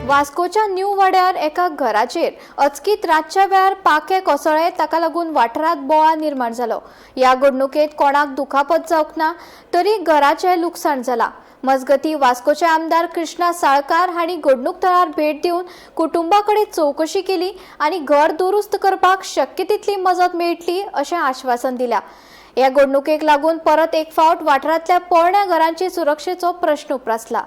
वास्कोच्या new वाड्यार एका घराचेर अचकीत रातच्या वेळार पाखे कोसळ्ळे, ताका लागून वाठारांत बोळा निर्माण जालो। ह्या घडणुकेंत कोणाक दुखापत जावंक ना, तरी घराचें लुकसाण जालां। मजगतीं वास्कोचे आमदार कृष्णा साळकार हांणी घडणूक थळार भेट दिवन कुटुंबा कडेन चौकशी केली आनी घर दुरुस्त करपाक शक्य तितली मजत मेळटली अशें आश्वासन दिलां। ह्या घडणुकेक लागून परत एक फावट वाठारांतल्या पोरण्या घरांची सुरक्षेचो प्रश्न उप्रासला।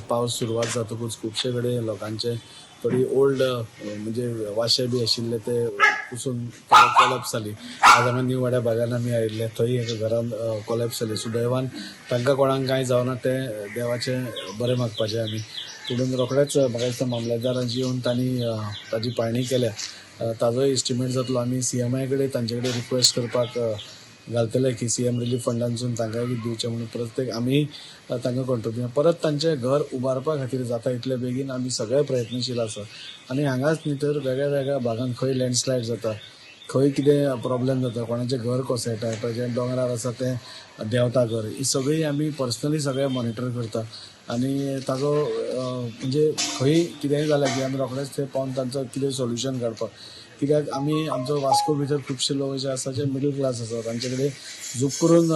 पावस सुरवात जातकूच खुबशे कडेन लोकांचे थोडी ओल्ड म्हणजे वाशे बी आशिल्ले ते पुसून कोलॅप्स जाली। आज आमी न्यू वाड्या भागान आमी आयिल्ले, थंय एका घरान कोलॅप्स जाली। सुदैवान तांकां कोणाक कांय जावना, ते देवाचे बरें मागपाचे आमी। पुढून रोखडेच म्हाका दिसता मामलेदारांची येवन तांणी ताजी पाहणी केल्या। ताजो एस्टिमेट जातलो। आमी CMI कडेन तांचे कडेन रिक्वेस्ट करपाक घालतले की CM रिलीफ फंडांसून तांकां दिवचें म्हणून प्रत्येक आमी तांकां कंट्रोल परत तांचें घर उबारपा खातीर जाता इतले बेगीन आमी सगळे प्रयत्नशील आसा। आनी हांगाच न्ही तर वेगळ्या वेगळ्या भागांत खंय लँडस्लायड जाता, खंय कितें प्रॉब्लेम जाता, कोणाचें घर कोसळटा, जें दोंगरार आसा तें देंवता घर, ही सगळी आमी पर्सनली सगळे मॉनिटर करता। आनी ताजो म्हणजे खंय कितेंय जालें की आमी रोखडेच थंय पावन तांचो कितें सोल्युशन काडपाक, कित्याक आमी आमचो वास्को भितर खुबशे लोक जे आसा जे मिडल क्लास आसा, तांचे कडेन झूक करून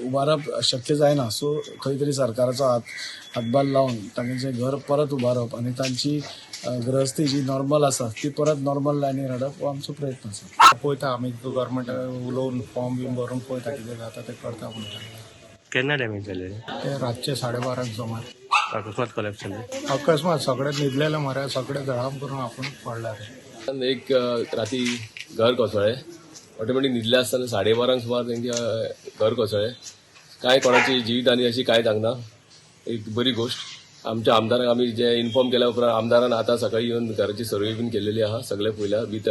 उबारप शक्य जायना। सो खंय तरी सरकाराचो हातभार लावन तांचें घर परत उबारप आनी तांची गृहस्थी जी नॉर्मल आसा ती परत नॉर्मल लायनीर हाडप हो आमचो प्रयत्न आसा। पळयता आमी गव्हर्मेंट उलोवन फॉर्म बीन भरून पळयता कितें जाता तें करता म्हणटा। केन्ना डॅमेज जाले? ते रातचे 12:30 सुमार अकस्मात कोलॅप्स जाले? अकस्मात सगळे न्हिदलेले मरे, सगळे जळाम करून आपण पडला रे। एक राती घर कोसळ्ळे, ऑटोमॅटीक न्हिदले आसतना 12:30 सुमार तेंचे घर कोसळ्ळे। कांय कोणाची जीवित आनी अशी कांय जावंक ना, एक बरी गोष्ट। आमच्या आमदाराक आमी जे इन्फॉर्म केल्या उपरांत आमदारान आतां सकाळी येवन घराची सर्वे बीन केलेली आहा, सगळे पयल्या विथ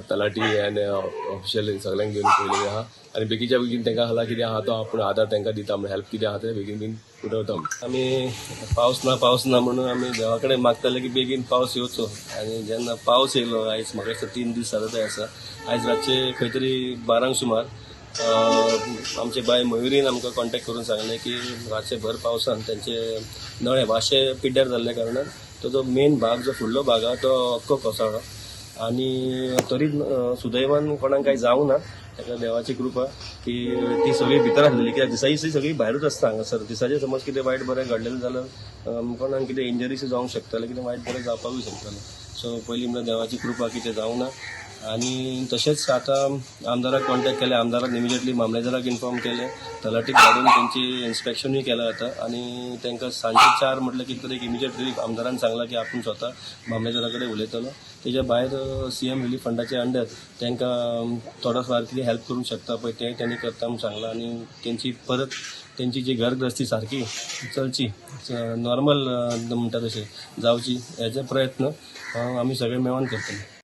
तलाटी आनी ऑफिशियल सगळ्यांक घेवन पयलेली आहा। आनी बेगीच्या बेगीन तांकां खाला कितें आहा तो आपूण आदार तांकां दिता, म्हणजे हेल्प कितें आहा तें बेगीन बेगीन उठवता। आमी पावस ना म्हणून आमी देवा कडेन मागताले की बेगीन पावस येवचो। आनी जेन्ना पावस येयलो, आयज म्हाका दिसता 3 दीस जाले ते आसा, आयज रातचे खंय तरी 12 सुमार आमचे बाय मयुरीन आमकां कॉन्टॅक्ट करून सांगलें की रातचे भर पावसान तेंचे नळे वाशे पिड्ड्यार जाल्ल्या कारणान तो जो मेन भाग जो फुडलो भाग आहा तो अख्खो कोसळ्ळो। आनी तरी सुदैवान कोणाक कांय जावंक ना, ताका देवाची कृपा की ती सगळी भितर आसलेली, कित्याक दिसाची सगळी भायरूच आसता हांगासर। दिसाचें समज कितें वायट बरें घडलेलें जाल्यार कोणाक कितें इंजरीस जावंक शकतालें, कितें वायट बरें जावपाकूय शकतालें। सो पयलीं म्हणल्यार देवाची कृपा की तें जावंक ना। आनी तशेंच आतां आमदाराक कॉन्टॅक्ट केले, आमदारान इमिजिएटली मामलेदाराक इन्फॉर्म केलें, तलाटीक धाडून तेंची इन्स्पेक्शनूय केलां आतां। आनी तांकां सांजचे 4 म्हटल्यार कितें तरी इमिजिएट रिलीफ आमदारान सांगलां की आपूण स्वता मामलेदारा कडेन उलयतलो। तेज्या भायर CM रिलीफ फंडाचे अंडर तांकां थोडो फार कितें हेल्प करूंक शकता पळय तें तेणी करता म्हूण सांगलां। आनी तेंची परत तेंची जी घरग्रस्ती सारकी चलची, नॉर्मल म्हणटा तशें जावची, हेजे प्रयत्न आमी सगळे मेळोन करतले।